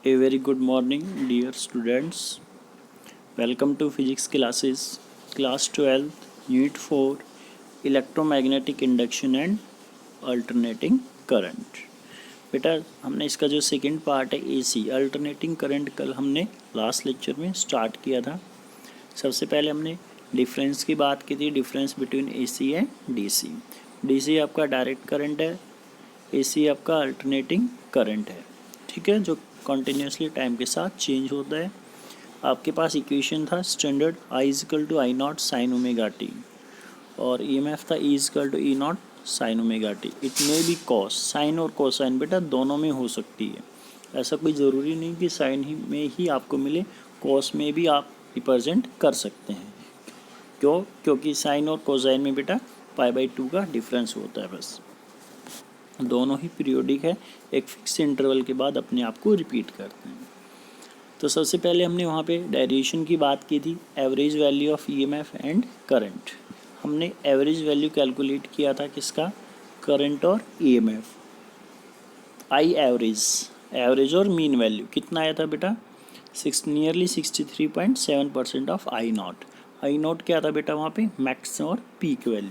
A very good morning, dear students. Welcome to physics classes, class 12, unit 4, electromagnetic induction and alternating current. बेटा हमने इसका जो second part है AC alternating current कल हमने last lecture में स्टार्ट किया था। सबसे पहले हमने डिफरेंस की बात की थी, difference between AC and DC. DC आपका डायरेक्ट करंट है, एसी आपका अल्टरनेटिंग करंट है, ठीक है, जो कॉन्टीन्यूसली टाइम के साथ चेंज होता है। आपके पास इक्वेशन था standard I is equal to I not sine omega T और ईएमएफ था E is equal to E not sine omega T. It may be cos, sine और कोसाइन बेटा दोनों में हो सकती है, ऐसा कोई ज़रूरी नहीं कि साइन ही में ही आपको मिले, कॉस में भी आप रिप्रेजेंट कर सकते हैं। क्योंकि साइन और कोसाइन में बेटा π/2 का डिफरेंस होता है, बस दोनों ही पीरियोडिक है, एक फिक्स इंटरवल के बाद अपने आप को रिपीट करते हैं। तो सबसे पहले हमने वहाँ पे डेरिवेशन की बात की थी, average value of EMF and current. हमने एवरेज वैल्यू कैलकुलेट किया था किसका, करंट और ईएमएफ। आई एवरेज और मीन वैल्यू कितना आया था बेटा, nearly 63.7% of I not. I not क्या था बेटा वहाँ पे, मैक्स और पीक वैल्यू।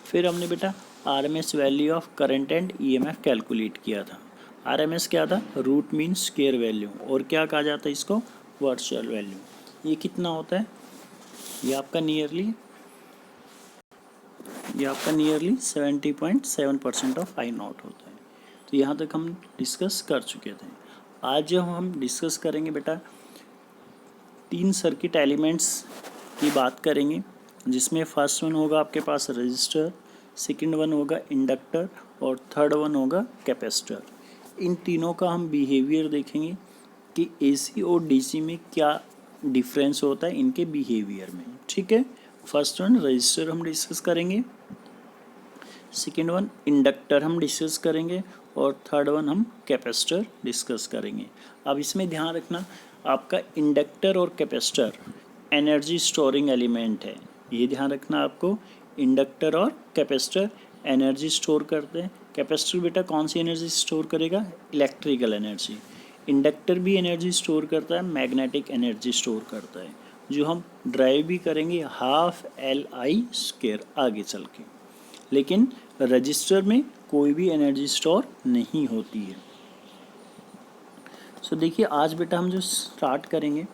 फिर हमने बेटा RMS value of current and EMF calculate किया था। आरएमएस क्या था, रूट मीन स्क्वायर वैल्यू, और क्या कहा जाता है इसको, वर्चुअल वैल्यू। ये कितना होता है, ये आपका नियरली 70.7% ऑफ आई नॉट होता है। तो यहाँ तक हम डिस्कस कर चुके थे। आज जो हम डिस्कस करेंगे बेटा 3 सर्किट एलिमेंट्स की बात करेंगे, जिसमें फर्स्ट वन होगा आपके पास रजिस्टर, सेकंड वन होगा इंडक्टर और थर्ड वन होगा कैपेसिटर। इन तीनों का हम बिहेवियर देखेंगे कि एसी और डीसी में क्या डिफरेंस होता है इनके बिहेवियर में, ठीक है। फर्स्ट वन रजिस्टर हम डिस्कस करेंगे, सेकंड वन इंडक्टर हम डिस्कस करेंगे और थर्ड वन हम कैपेसिटर डिस्कस करेंगे। अब इसमें ध्यान रखना, आपका इंडक्टर और कैपेसिटर एनर्जी स्टोरिंग एलिमेंट है, ये ध्यान रखना आपको। इंडक्टर और कैपेसिटर एनर्जी स्टोर करते हैं। कैपेसिटर बेटा कौन सी एनर्जी स्टोर करेगा, इलेक्ट्रिकल एनर्जी। इंडक्टर भी एनर्जी स्टोर करता है, मैग्नेटिक एनर्जी स्टोर करता है, जो हम ड्राइव भी करेंगे ½ Li² आगे चल के। लेकिन रजिस्टर में कोई भी एनर्जी स्टोर नहीं होती है। सो देखिए आज बेटा हम जो स्टार्ट करेंगे,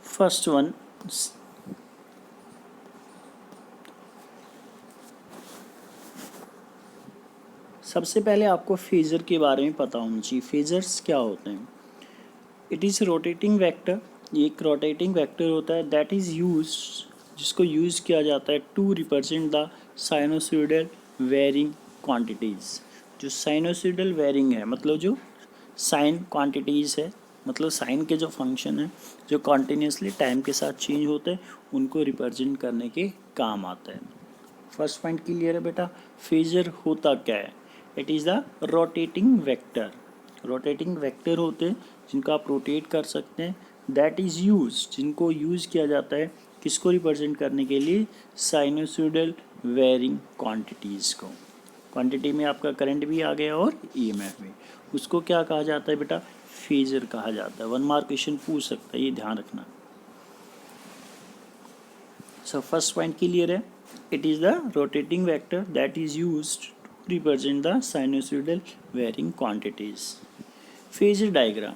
फर्स्ट वन सबसे पहले आपको फेजर के बारे में पता होना चाहिए। फेजर्स क्या होते हैं, इट इज़ रोटेटिंग वेक्टर, ये एक रोटेटिंग वेक्टर होता है दैट इज़ यूज, जिसको यूज़ किया जाता है to represent the sinusoidal varying quantities. जो साइनोसॉइडल वेरिंग है मतलब जो साइन क्वांटिटीज़ है, मतलब साइन के जो फंक्शन है जो कॉन्टीन्यूसली टाइम के साथ चेंज होते हैं, उनको रिप्रेजेंट करने के काम आता है। फर्स्ट पॉइंट क्लियर है बेटा। फेजर होता क्या है, it is the rotating vector. Rotating vector होते हैं जिनको आप रोटेट कर सकते हैं, दैट इज़ यूज, जिनको यूज़ किया जाता है किसको रिप्रेजेंट करने के लिए, साइनोसॉइडल वेरिंग क्वांटिटीज़ को। क्वांटिटी में आपका करंट भी आ गया और ईएमएफ भी, उसको क्या कहा जाता है बेटा, फेजर कहा जाता है। 1 मार्क क्वेश्चन पूछ सकता है, ये ध्यान रखना। सो फर्स्ट पॉइंट क्लियर है, it is the rotating vector that is used to represent the sinusoidal varying quantities. Phasor diagram,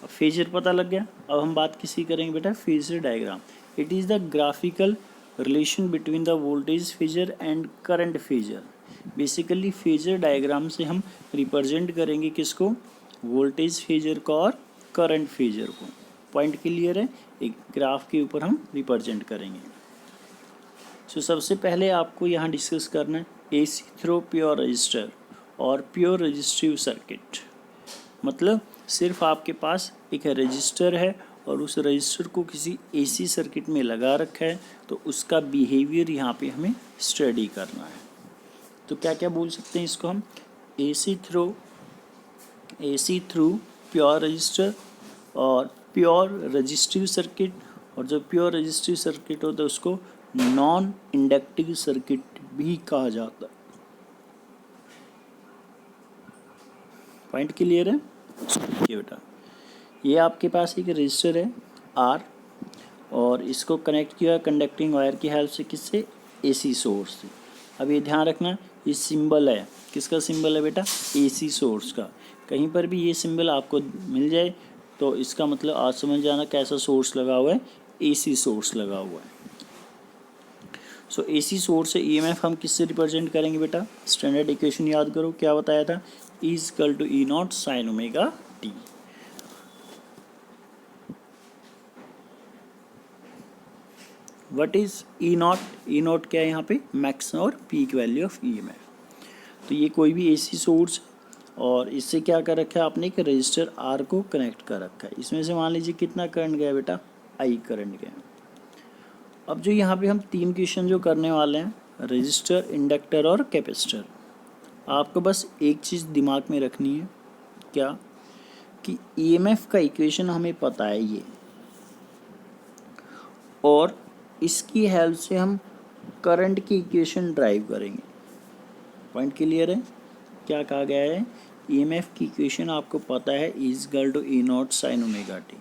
अब फेजर पता लग गया, अब हम बात किसी करेंगे बेटा phasor diagram. It is the graphical relation between the voltage phasor and current phasor. Basically phasor diagram से हम रिप्रेजेंट करेंगे किसको, वोल्टेज फेजर को और करंट फेजर को। पॉइंट क्लियर है, एक ग्राफ के ऊपर हम रिप्रेजेंट करेंगे। सो सबसे पहले आपको यहाँ डिस्कस करना है एसी थ्रू प्योर रजिस्टर और प्योर रजिस्टिव सर्किट। मतलब सिर्फ आपके पास एक रजिस्टर है और उस रजिस्टर को किसी एसी सर्किट में लगा रखा है, तो उसका बिहेवियर यहाँ पे हमें स्टडी करना है। तो क्या क्या बोल सकते हैं इसको हम, एसी थ्रू प्योर रजिस्टर और प्योर रजिस्टिव सर्किट, और जो प्योर रजिस्टिव सर्किट होता है उसको नॉन इंडक्टिव सर्किट भी कहा जाता है। पॉइंट क्लियर है। देखिए बेटा, ये आपके पास एक रजिस्टर है आर, और इसको कनेक्ट किया कंडक्टिंग वायर की हेल्प से, किससे, एसी सोर्स से। अब ये ध्यान रखना, ये सिंबल है, किसका सिंबल है बेटा, एसी सोर्स का। कहीं पर भी ये सिंबल आपको मिल जाए तो इसका मतलब आज समझ जाना कैसा सोर्स लगा हुआ है, एसी सोर्स लगा हुआ है। सो एसी सोर्स से ईएमएफ हम किससे रिप्रेजेंट करेंगे बेटा, स्टैंडर्ड इक्वेशन याद करो, क्या बताया था, E equal to E not sine omega T. What is E naught, E naught क्या है यहाँ पे, मैक्सिमम और पीक वैल्यू ऑफ ईएमएफ। तो ये कोई भी एसी सोर्स, और इससे क्या कर रखा है आपने, एक रजिस्टर आर को कनेक्ट कर रखा है। इसमें से मान लीजिए कितना करंट गया बेटा, आई करंट गया। अब जो यहाँ पे हम तीन क्वेश्चन जो करने वाले हैं, रजिस्टर, इंडक्टर और कैपेसिटर, आपको बस एक चीज़ दिमाग में रखनी है, क्या, कि ईएमएफ का इक्वेशन हमें पता है ये, और इसकी हेल्प से हम करंट की इक्वेशन ड्राइव करेंगे। पॉइंट क्लियर है, क्या कहा गया है, ईएमएफ की इक्वेशन आपको पता है, is equal to E not sine omega T.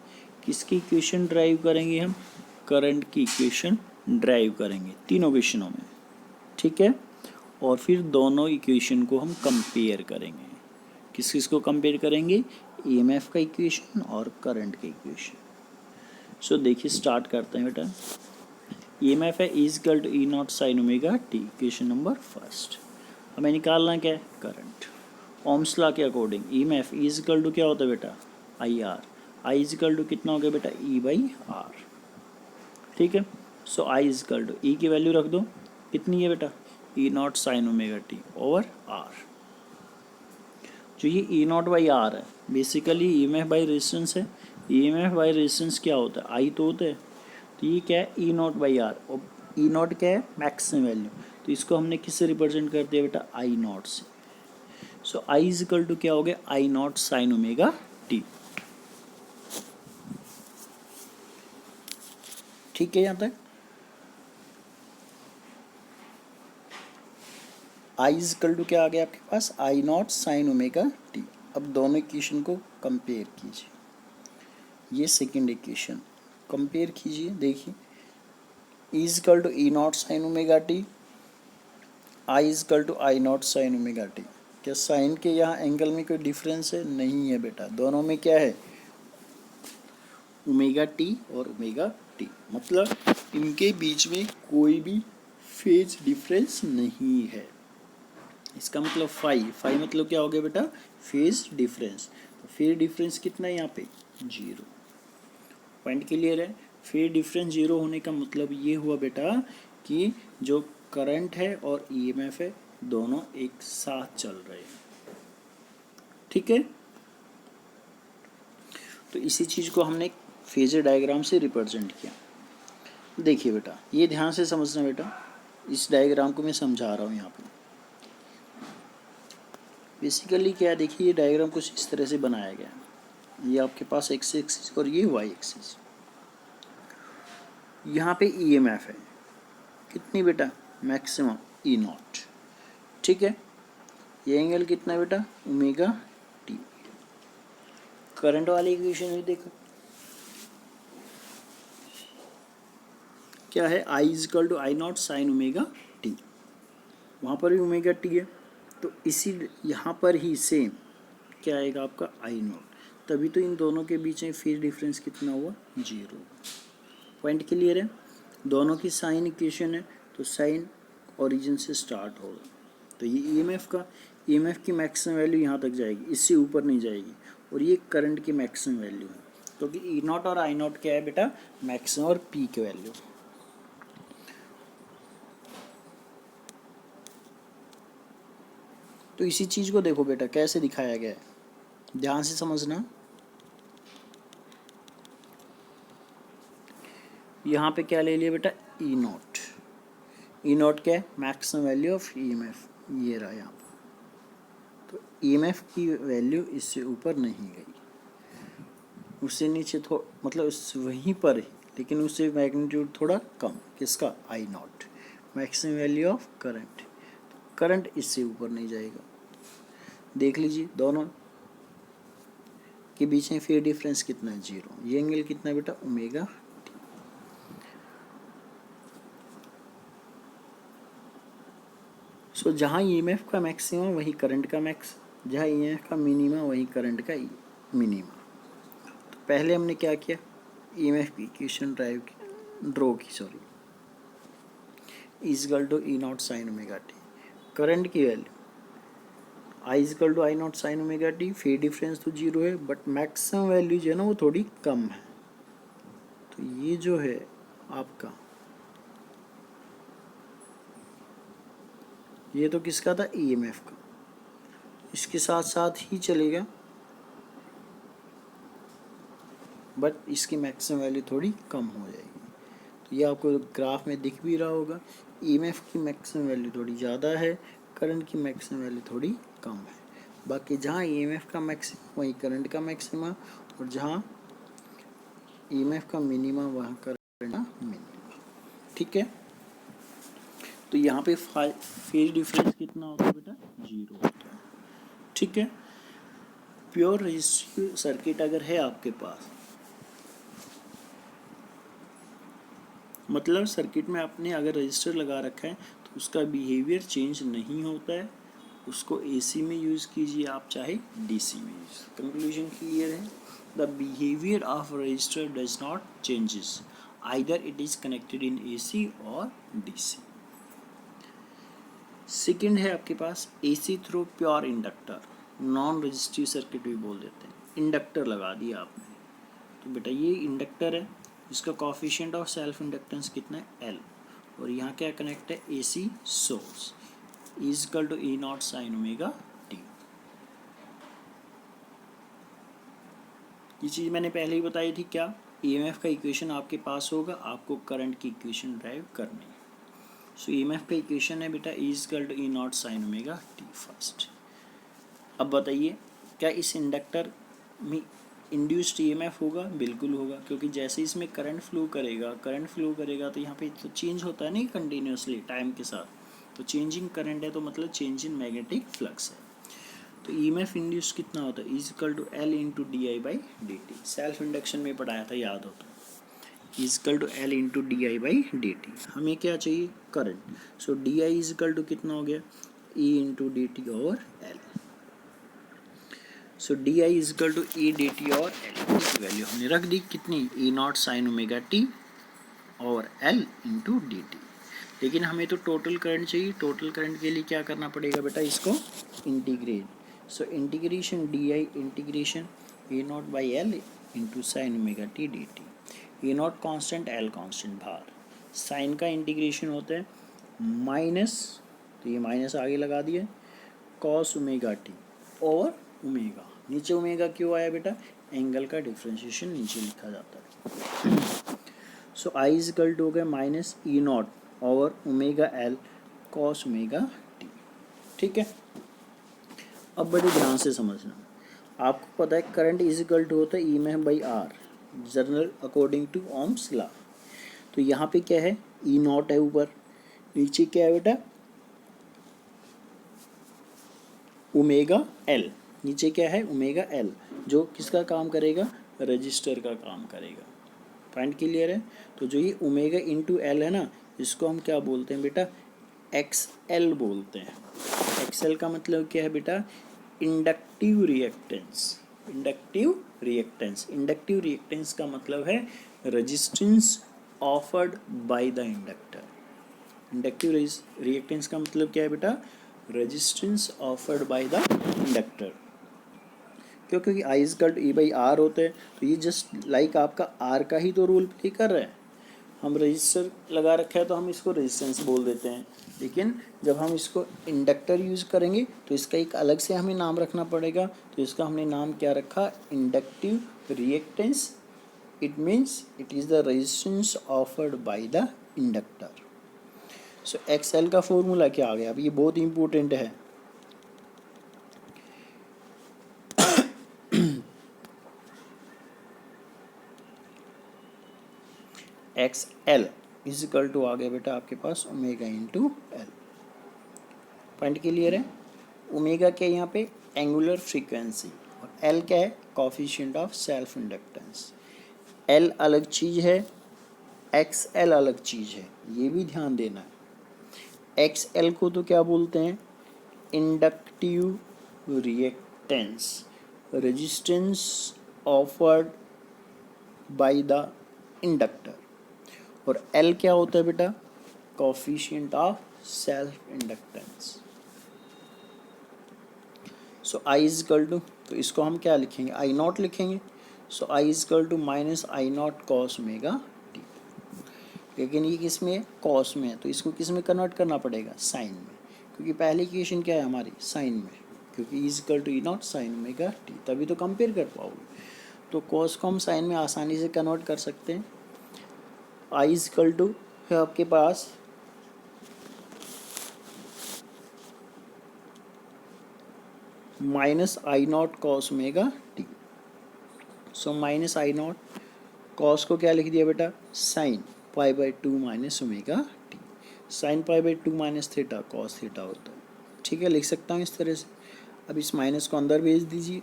किसकी इक्वेशन ड्राइव करेंगे हम, करंट की इक्वेशन ड्राइव करेंगे तीनों क्वेश्चनों में, ठीक है। और फिर दोनों इक्वेशन को हम कंपेयर करेंगे। किस किस को कंपेयर करेंगे, ईएमएफ का इक्वेशन और करंट का इक्वेशन। सो देखिए, स्टार्ट करते हैं बेटा। ईएमएफ है is equal to E not sine omega T, equation number first. हमें निकालना क्या है, करंट। ओम्स लॉ के according EMF is equal to क्या होता है बेटा, I R. I is equal to कितना हो गया बेटा, ई बाई आर, ठीक है। So I is equal to E की वैल्यू रख दो, कितनी है बेटा, E not sine omega T over R. जो ये ई नॉट बाई आर है, बेसिकली ईएमएफ बाई रेजिस्टेंस है। ईएमएफ बाई रेजिस्टेंस क्या होता है, आई तो होता है, तो ये क्या है, ई नॉट बाई आर, और ई नॉट क्या है, मैक्सिमम वैल्यू। तो इसको हमने किससे रिप्रेजेंट कर दिया बेटा, आई नॉट से। सो आई इज इक्वल टू क्या हो गया, आई नॉट साइन ओमेगा टी, ठीक है। यहाँ तक आई इज इक्वल टू क्या आ गया आपके पास, आई नॉट साइन ओमेगा टी। अब दोनों इक्वेशन को कंपेयर कीजिए, ये सेकेंड इक्वेशन कंपेयर कीजिए, देखिए, is equal to E not sine omega T, I is equal to I not sine omega T. क्या साइन के यहाँ एंगल में कोई डिफरेंस है, नहीं है बेटा, दोनों में क्या है, ओमेगा टी और ओमेगा टी, मतलब इनके बीच में कोई भी फेज डिफरेंस नहीं है। इसका मतलब फाई मतलब क्या हो गया बेटा, फेज डिफरेंस। तो फेज डिफरेंस कितना है यहाँ पे, जीरो। पॉइंट क्लियर है, फेज डिफरेंस जीरो होने का मतलब ये हुआ बेटा कि जो करंट है और ईएमएफ है दोनों एक साथ चल रहे हैं, ठीक है। तो इसी चीज को हमने फेजर डायग्राम से रिप्रेजेंट किया। देखिए बेटा, ये ध्यान से समझना बेटा, इस डायग्राम को मैं समझा रहा हूँ यहाँ पे। बेसिकली क्या है, देखिए ये डायग्राम कुछ इस तरह से बनाया गया है। ये आपके पास एक्स एक्सिस और ये वाई एक्सिस। यहाँ पे ईएमएफ है कितनी बेटा, मैक्सिमम ई नॉट, ठीक है। ये एंगल कितना है बेटा, ओमेगा टी। करंट वाली इक्वेशन में देखो क्या है, I is equal to I not sine omega T, वहाँ पर भी ओमेगा टी है, तो इसी यहाँ पर ही सेम क्या आएगा आपका आई नॉट, तभी तो इन दोनों के बीच में फेज डिफरेंस कितना हुआ, जीरो। पॉइंट क्लियर है, दोनों की साइन इक्वेशन है, तो साइन ओरिजिन से स्टार्ट होगा। तो ये ईएमएफ की मैक्सिमम वैल्यू यहाँ तक जाएगी, इससे ऊपर नहीं जाएगी, और ये करंट की मैक्सिमम वैल्यू है, क्योंकि ई नॉट और आई नॉट क्या है बेटा, मैक्सिमम और पीक वैल्यू। तो इसी चीज़ को देखो बेटा कैसे दिखाया गया है, ध्यान से समझना। यहाँ पे क्या ले लिया बेटा, ई नॉट। ई नॉट क्या है, मैक्सिमम वैल्यू ऑफ ईएमएफ, ये रहा यहाँ पर। तो ईएमएफ की वैल्यू इससे ऊपर नहीं गई, उससे नीचे मतलब उस वहीं पर ही, लेकिन उससे मैग्नीट्यूड थोड़ा कम, किसका, I not, maximum value of current. Current इससे ऊपर नहीं जाएगा। देख लीजिए दोनों, के बीच में फेज डिफरेंस कितना है, 0। ये एंगल कितना है बेटा, ओमेगा टी। सो जहाँ ईएमएफ का मैक्सिमम वही करंट का मैक्स, जहाँ ईएमएफ का मिनिमम वही करंट का मिनिमम। तो पहले हमने क्या किया, ईएमएफ की इक्वेशन ड्रॉ की, sorry, is equal to E not sine omega T. Current की value I is equal to I not sine omega T, phase difference तो 0 है, बट मैक्सिमम वैल्यू जो है ना वो थोड़ी कम है। तो ये जो है आपका, ये तो किसका था, ईएमएफ का, इसके साथ साथ ही चलेगा, बट इसकी मैक्सिमम वैल्यू थोड़ी कम हो जाएगी। तो ये आपको ग्राफ में दिख भी रहा होगा, ईएमएफ की मैक्सिमम वैल्यू थोड़ी ज़्यादा है, करंट की मैक्सिमम वैल्यू थोड़ी कम है। बाकी जहाँ ईएमएफ का मैक्सिमम वहीं करंट का मैक्सिमम, और जहाँ ईएमएफ का मिनिमम वहाँ करंट का मिनिमम। ठीक है, तो यहाँ पे फेज डिफरेंस कितना होता है बेटा, 0 होता है। ठीक है, प्योर रेजिस्टिव सर्किट अगर है आपके पास, मतलब सर्किट में आपने अगर रजिस्टर लगा रखा है तो उसका बिहेवियर चेंज नहीं होता है, उसको एसी में यूज़ कीजिए आप चाहे डीसी में यूज़। कंक्लूजन क्लियर है, the behaviour of resistor does not changes, either it is connected in AC और डीसी। सेकेंड है आपके पास AC through pure inductor, non resistive circuit भी बोल देते हैं। इंडक्टर लगा दिया आपने, तो बेटा ये इंडक्टर है, इसका कोफिशिएंट ऑफ सेल्फ इंडक्टेंस कितना है, L, और यहाँ क्या कनेक्ट है, AC source, is equal to E not sine omega T. ये चीज़ मैंने पहले ही बताई थी, क्या ईएमएफ का इक्वेशन आपके पास होगा, आपको करंट की इक्वेशन ड्राइव करनी है। सो ईएमएफ का इक्वेशन है बेटा, is equal to E not sine omega T first. अब बताइए, क्या इस इंडक्टर में इंड्यूस्ड ईएमएफ होगा, बिल्कुल होगा, क्योंकि जैसे इसमें करंट फ्लो करेगा तो यहाँ पे तो चेंज होता है नहीं कंटिन्यूसली टाइम के साथ, तो चेंजिंग करंट है तो मतलब चेंज इन मैग्नेटिक फ्लक्स है। तो ईएमएफ इंड्यूस कितना होता है, is equal to L into D I by D T. Self induction में पढ़ाया था, याद हो तो, is equal to L into D I by D T. हमें क्या चाहिए, current, so D I is equal to कितना हो गया, ई इंटू डी टी और L. So D I is equal to E D T और L की value हमने रख दी कितनी, E not sine omega T और एल इंटू डी टी। लेकिन हमें तो टोटल करंट चाहिए, टोटल करंट के लिए क्या करना पड़ेगा बेटा, इसको integrate. So integration D I integration A not by L into sine omega T D T. A not constant, L constant बाहर, साइन का इंटीग्रेशन होता है माइनस, तो ये माइनस आगे लगा दिया, कॉस ओमेगा टी और ओमेगा, नीचे ओमेगा क्यों आया बेटा, एंगल का डिफ्रेंशिएशन नीचे लिखा जाता है। So I is equal to हो गया माइनस ई नॉट और omega L cos omega T. ठीक है, अब बड़े ध्यान से समझना, आपको पता है करंट इज इक्वल टू होता है EMF by R, general according to Ohm's law. तो यहाँ पे क्या है, ई नॉट है ऊपर, नीचे क्या है बेटा, ओमेगा एल, नीचे क्या है, ओमेगा एल, जो किसका काम करेगा, रजिस्टर का काम करेगा। पॉइंट क्लियर है। तो जो ये ओमेगा इंटू एल है ना, इसको हम क्या बोलते हैं बेटा, एक्स एल बोलते हैं। एक्स एल का मतलब क्या है बेटा, inductive reactance. Inductive reactance, inductive reactance का मतलब है resistance offered by the inductor. Inductive reactance का मतलब क्या है बेटा, resistance offered by the inductor. क्यों, क्योंकि I is equal to E by R होते हैं, तो ये जस्ट लाइक आपका आर का ही तो रोल प्ले कर रहा है। हम रजिस्टर लगा रखा है तो हम इसको रेजिस्टेंस बोल देते हैं, लेकिन जब हम इसको इंडक्टर यूज़ करेंगे तो इसका एक अलग से हमें नाम रखना पड़ेगा। तो इसका हमने नाम क्या रखा, inductive reactance. It means it is the resistance offered by the inductor. So X L का फॉर्मूला क्या आ गया, अब ये बहुत इंपॉर्टेंट है। X L is equal to आ गया बेटा आपके पास omega into L. Point clear है। ओमेगा क्या यहाँ पे, एंगुलर फ्रीक्वेंसी, और एल क्या है, coefficient of self inductance. L अलग चीज है, एक्स एल अलग चीज है, ये भी ध्यान देना है। एक्स एल को तो क्या बोलते हैं, inductive reactance, resistance offered by the inductor. और एल क्या होता है बेटा, coefficient of self inductance. So I is equal to, तो इसको हम क्या लिखेंगे, आई नॉट लिखेंगे। So I is equal to minus I not cos omega T. लेकिन ये किस में, कॉस में है, तो इसको किस में कन्वर्ट करना पड़ेगा, साइन में, क्योंकि पहली इक्वेशन क्या है हमारी, साइन में, क्योंकि is equal to E not sine omega T, तभी तो कंपेयर कर पाओगे। तो कॉस को हम साइन में आसानी से कन्वर्ट कर सकते हैं। आई इज इक्वल टू है आपके पास minus I not cos omega T. So minus I not, cos को क्या लिख दिया बेटा, sine pi by two minus omega T. Sine pi by two minus theta cos theta होता है, ठीक है, लिख सकता हूँ इस तरह से। अब इस माइनस को अंदर भेज दीजिए,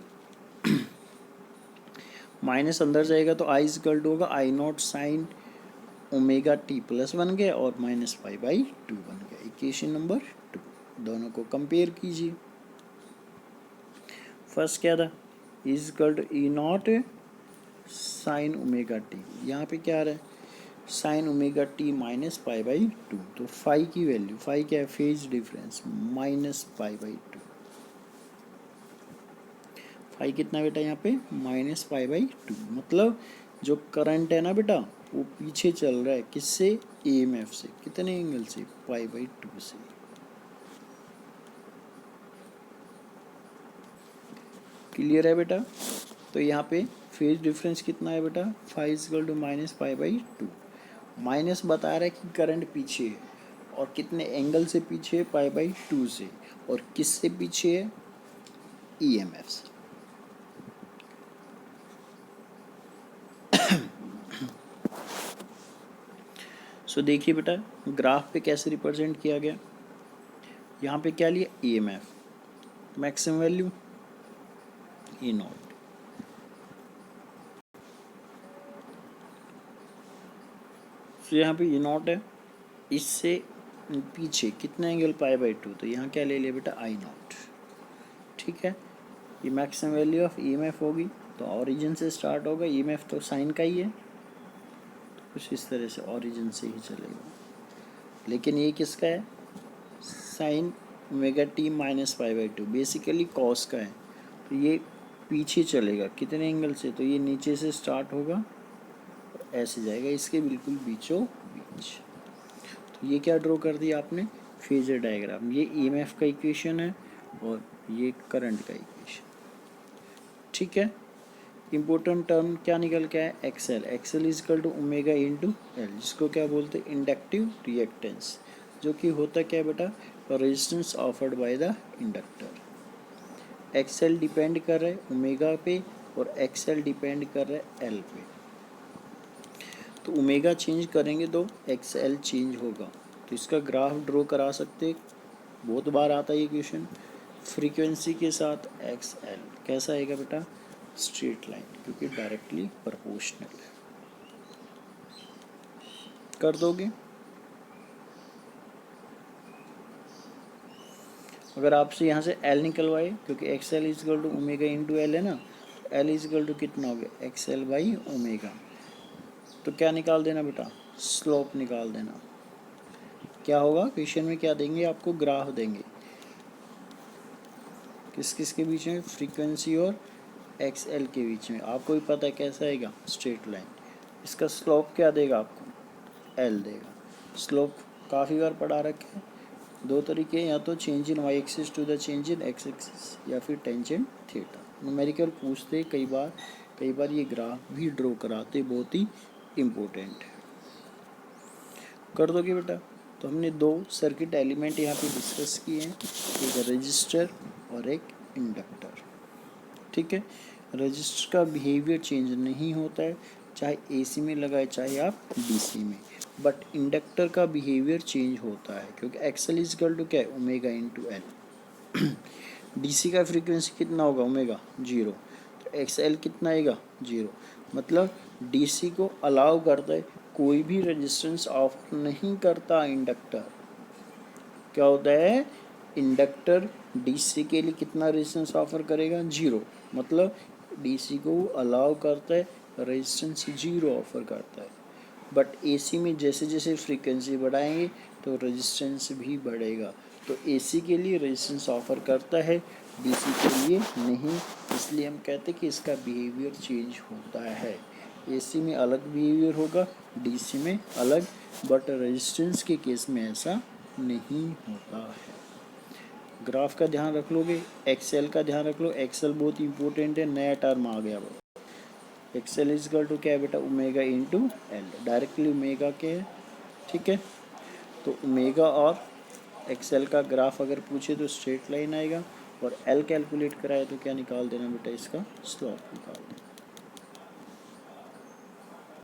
माइनस अंदर जाएगा तो आई इज इक्वल टू होगा I not sine omega T plus बन गया और माइनस पाई बाई टू बन गया, इक्वेशन नंबर 2। दोनों को कंपेयर कीजिए। फर्स्ट क्या था, is equal to E not sine omega T, यहाँ पे क्या आ रहा है, sine omega T minus pi by two. तो फाई की वैल्यू, फाई क्या है, phase difference, minus pi by two. Phi कितना बेटा यहाँ पे, माइनस पाई बाई टू। मतलब जो करंट है ना बेटा, वो पीछे चल रहा है, किससे, ईएमएफ से, कितने एंगल से, पाई बाई टू से। क्लियर है बेटा। तो यहाँ पे फेज डिफरेंस कितना है बेटा, phi equal to minus pi by two. Minus बता रहा है कि करंट पीछे है, और कितने एंगल से पीछे है, पाई बाई टू से, और किससे पीछे है, ईएमएफ से। सो देखिए बेटा, ग्राफ पे कैसे रिप्रेजेंट किया गया। यहाँ पे क्या लिया, EMF, maximum value E not. तो यहाँ पे ई नॉट है, इससे पीछे कितना एंगल, पाई बाई टू, तो यहाँ क्या ले लिया बेटा, आई नॉट, ठीक है। ये मैक्सिमम वैल्यू ऑफ ईएमएफ होगी, तो ओरिजिन से स्टार्ट होगा, ईएमएफ तो साइन का ही है, तो कुछ इस तरह से ओरिजिन से ही चलेगा। लेकिन ये किसका है, sine omega T minus pi by to, basically cos का है, तो ये पीछे चलेगा, कितने एंगल से, तो ये नीचे से स्टार्ट होगा, ऐसे जाएगा इसके बिल्कुल बीचों बीच। तो ये क्या ड्रॉ कर दिया आपने, फेजर डायग्राम। ये ईएमएफ का इक्वेशन है और ये करंट का इक्वेशन, ठीक है। इम्पोर्टेंट टर्म क्या निकल के है, XL, XL is equal to omega into L, जिसको क्या बोलते हैं, इंडक्टिव रिएक्टेंस, जो कि होता क्या है बेटा, resistance offered by the inductor. XL depend कर रहा है ओमेगा पे और एक्सएल डिपेंड कर रहा है एल पे। तो ओमेगा चेंज करेंगे तो एक्सएल चेंज होगा। तो इसका ग्राफ ड्रॉ करा सकते, बहुत बार आता है ये क्वेश्चन। फ्रीक्वेंसी के साथ एक्सएल कैसा आएगा बेटा, स्ट्रेट लाइन, क्योंकि डायरेक्टली प्रोपोर्शनल है। कर दोगे। अगर आपसे यहाँ से एल निकलवाए, क्योंकि XL is equal to omega into L है ना, एल इज इक्वल टू कितना हो गया, एक्सएल बाई ओमेगा। तो क्या निकाल देना बेटा, स्लोप निकाल देना। क्या होगा, क्वेश्चन में क्या देंगे आपको, ग्राफ देंगे, किस किस के बीच में, फ्रीक्वेंसी और एक्सएल के बीच में। आपको भी पता है कैसा आएगा, स्ट्रेट लाइन। इसका स्लोप क्या देगा आपको, एल देगा। स्लोप काफ़ी बार पढ़ा रखे हैं, दो तरीके, या तो change in Y axis to the change in X axis, या फिर टेंजेंट थीटा। न्यूमेरिकल पूछते कई बार ये ग्राफ भी ड्रॉ कराते, बहुत ही इम्पोर्टेंट है। कर दोगे बेटा। तो हमने दो सर्किट एलिमेंट यहाँ पे डिस्कस किए हैं, एक रजिस्टर और एक इंडक्टर, ठीक है। रजिस्टर का बिहेवियर चेंज नहीं होता है, चाहे एसी में लगाए चाहे आप डीसी में, बट इंडक्टर का बिहेवियर चेंज होता है, क्योंकि एक्सएल इज इक्वल टू क्या है, ओमेगा इंटू एल। डीसी का फ्रीक्वेंसी कितना होगा, ओमेगा 0, एक्स एल कितना आएगा 0। मतलब डीसी को अलाउ करता है, कोई भी रेजिस्टेंस ऑफर नहीं करता इंडक्टर। क्या होता है, इंडक्टर डीसी के लिए कितना रेजिस्टेंस ऑफर करेगा 0। मतलब डीसी को अलाउ करता है, रेजिस्टेंस 0 ऑफर करता है। बट एसी में जैसे जैसे फ्रीक्वेंसी बढ़ाएंगे तो रेजिस्टेंस भी बढ़ेगा। तो एसी के लिए रेजिस्टेंस ऑफर करता है, डीसी के लिए नहीं। इसलिए हम कहते हैं कि इसका बिहेवियर चेंज होता है। एसी में अलग बिहेवियर होगा, डीसी में अलग, बट रेजिस्टेंस के केस में ऐसा नहीं होता है। ग्राफ का ध्यान रख लोगे, एक्सेल का ध्यान रख लो। एक्सेल बहुत इंपॉर्टेंट है, नया टर्म आ गया। एक्सेल इज इक्वल टू क्या है बेटा, omega into L. Directly omega के है, ठीक है। तो ओमेगा और एक्सेल का ग्राफ अगर पूछे तो स्ट्रेट लाइन आएगा, और एल कैलकुलेट कराए तो क्या निकाल देना बेटा, इसका स्लोप निकाल देना।